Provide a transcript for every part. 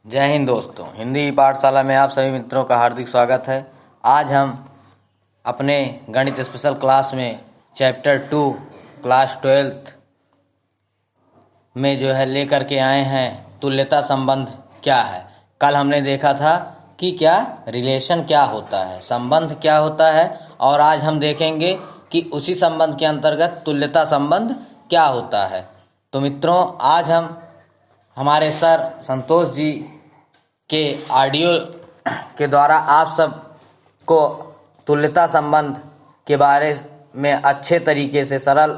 जय हिंद दोस्तों। हिंदी पाठशाला में आप सभी मित्रों का हार्दिक स्वागत है। आज हम अपने गणित स्पेशल क्लास में चैप्टर 2 क्लास 12th में जो है लेकर के आए हैं तुल्यता संबंध क्या है। कल हमने देखा था कि क्या रिलेशन क्या होता है, संबंध क्या होता है, और आज हम देखेंगे कि उसी संबंध के अंतर्गत तुल्यता संबंध क्या होता है। तो मित्रों, आज हम हमारे सर संतोष जी के ऑडियो के द्वारा आप सब को तुल्यता संबंध के बारे में अच्छे तरीके से सरल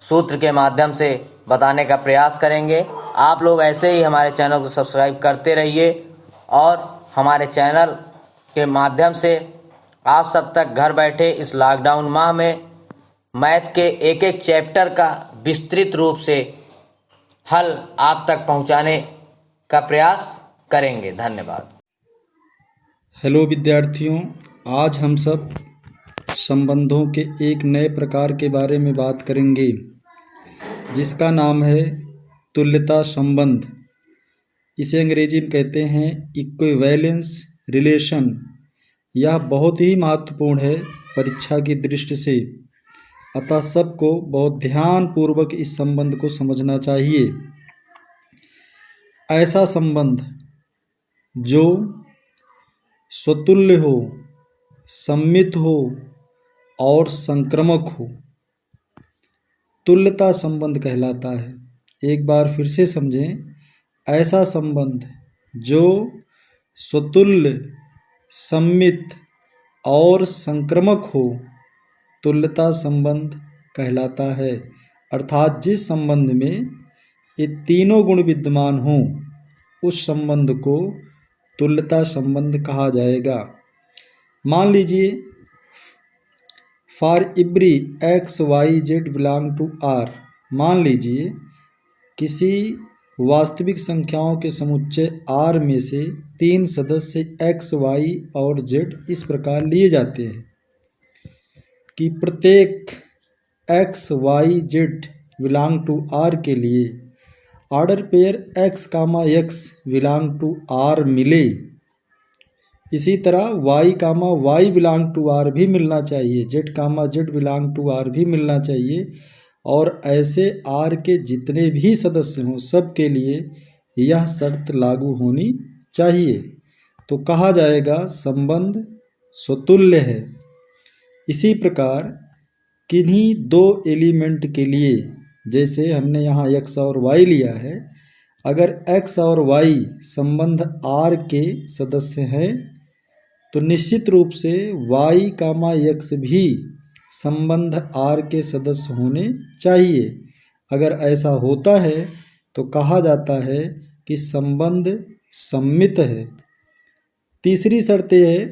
सूत्र के माध्यम से बताने का प्रयास करेंगे। आप लोग ऐसे ही हमारे चैनल को सब्सक्राइब करते रहिए और हमारे चैनल के माध्यम से आप सब तक घर बैठे इस लॉकडाउन माह में मैथ के एक एक चैप्टर का विस्तृत रूप से हल आप तक पहुंचाने का प्रयास करेंगे। धन्यवाद। हेलो विद्यार्थियों, आज हम सब संबंधों के एक नए प्रकार के बारे में बात करेंगे जिसका नाम है तुल्यता संबंध। इसे अंग्रेजी में कहते हैं इक्विवेलेंस रिलेशन। यह बहुत ही महत्वपूर्ण है परीक्षा की दृष्टि से, अतः सबको बहुत ध्यानपूर्वक इस संबंध को समझना चाहिए। ऐसा संबंध जो स्वतुल्य हो, सम्मित हो और संक्रामक हो, तुल्यता संबंध कहलाता है। एक बार फिर से समझें, ऐसा संबंध जो स्वतुल्य, सम्मित और संक्रामक हो, तुल्यता संबंध कहलाता है। अर्थात जिस संबंध में ये तीनों गुण विद्यमान हों, उस संबंध को तुल्यता संबंध कहा जाएगा। मान लीजिए for every X Y Z belong to R. मान लीजिए किसी वास्तविक संख्याओं के समुच्चय आर में से 3 सदस्य एक्स वाई और जेड इस प्रकार लिए जाते हैं कि प्रत्येक X Y Z belong to R के लिए order pair X comma X belong to R मिले। इसी तरह Y comma Y belong to R भी मिलना चाहिए, Z comma Z belong to R भी मिलना चाहिए, और ऐसे आर के जितने भी सदस्य हों सब के लिए यह शर्त लागू होनी चाहिए। तो कहा जाएगा संबंध स्वतुल्य है। इसी प्रकार किन्हीं दो एलिमेंट के लिए, जैसे हमने यहाँ x और y लिया है, अगर x और y संबंध R के सदस्य हैं तो निश्चित रूप से y कामा x भी संबंध R के सदस्य होने चाहिए। अगर ऐसा होता है तो कहा जाता है कि संबंध सम्मित है। तीसरी शर्त यह है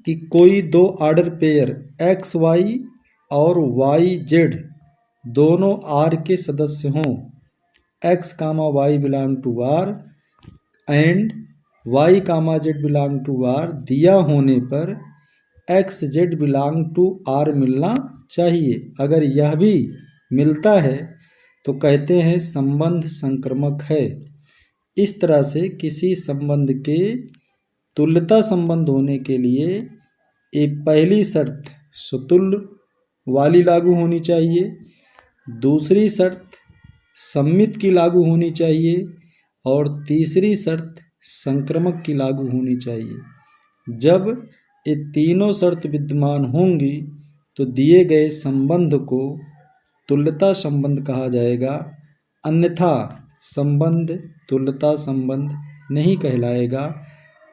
कि कोई दो ऑर्डर पेयर एक्स वाई और वाई जेड दोनों आर के सदस्य हों, X comma Y belong to R and Y comma Z belong to R दिया होने पर X Z belong to R मिलना चाहिए। अगर यह भी मिलता है तो कहते हैं संबंध संक्रामक है। इस तरह से किसी संबंध के तुल्यता संबंध होने के लिए एक पहली शर्त स्वतुल्य वाली लागू होनी चाहिए, दूसरी शर्त सम्मित की लागू होनी चाहिए और तीसरी शर्त संक्रामक की लागू होनी चाहिए। जब ये तीनों शर्त विद्यमान होंगी तो दिए गए संबंध को तुल्यता संबंध कहा जाएगा, अन्यथा संबंध तुल्यता संबंध नहीं कहलाएगा।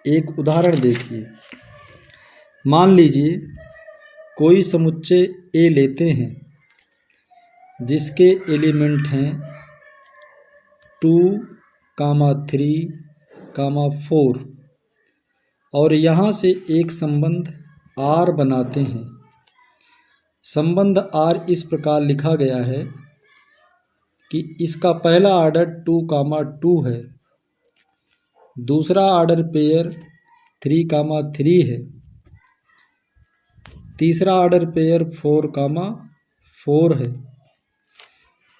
एक उदाहरण देखिए। मान लीजिए कोई समुच्चय ए लेते हैं जिसके एलिमेंट हैं 2, 3, 4 और यहाँ से एक संबंध R बनाते हैं। संबंध R इस प्रकार लिखा गया है कि इसका पहला ऑर्डर 2, 2 है, दूसरा ऑर्डर पेयर 3, 3 है, तीसरा ऑर्डर पेयर 4, 4 है।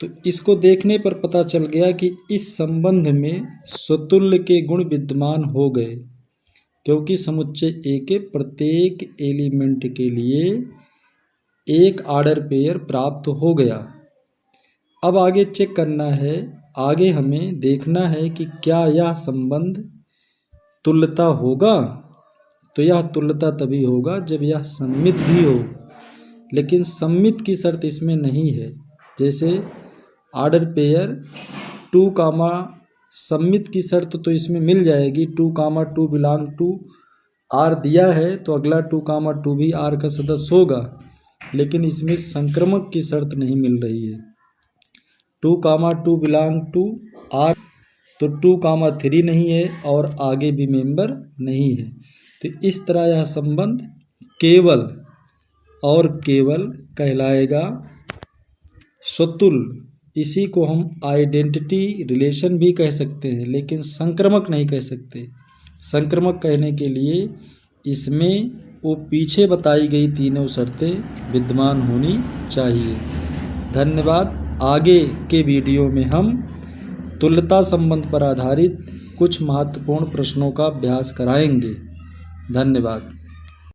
तो इसको देखने पर पता चल गया कि इस संबंध में स्वतुल्य के गुण विद्यमान हो गए, क्योंकि समुच्चय ए के प्रत्येक एलिमेंट के लिए एक ऑर्डर पेयर प्राप्त हो गया। अब आगे चेक करना है, आगे हमें देखना है कि क्या यह संबंध तुल्यता होगा। तो यह तुल्यता तभी होगा जब यह सममित भी हो, लेकिन सममित की शर्त इसमें नहीं है। जैसे ऑर्डर पेयर 2, सममित की शर्त तो इसमें मिल जाएगी, 2, 2 बिलोंग टू R दिया है तो अगला 2, 2 भी R का सदस्य होगा, लेकिन इसमें संक्रमक की शर्त नहीं मिल रही है। 2, 2 बिलोंग टू R तो 2, 3 नहीं है और आगे भी मेंबर नहीं है। तो इस तरह यह संबंध केवल और केवल कहलाएगा स्वतुल्य। इसी को हम आइडेंटिटी रिलेशन भी कह सकते हैं, लेकिन संक्रमक नहीं कह सकते। संक्रमक कहने के लिए इसमें वो पीछे बताई गई तीनों शर्तें विद्यमान होनी चाहिए। धन्यवाद। आगे के वीडियो में हम तुल्यता संबंध पर आधारित कुछ महत्वपूर्ण प्रश्नों का अभ्यास कराएंगे। धन्यवाद।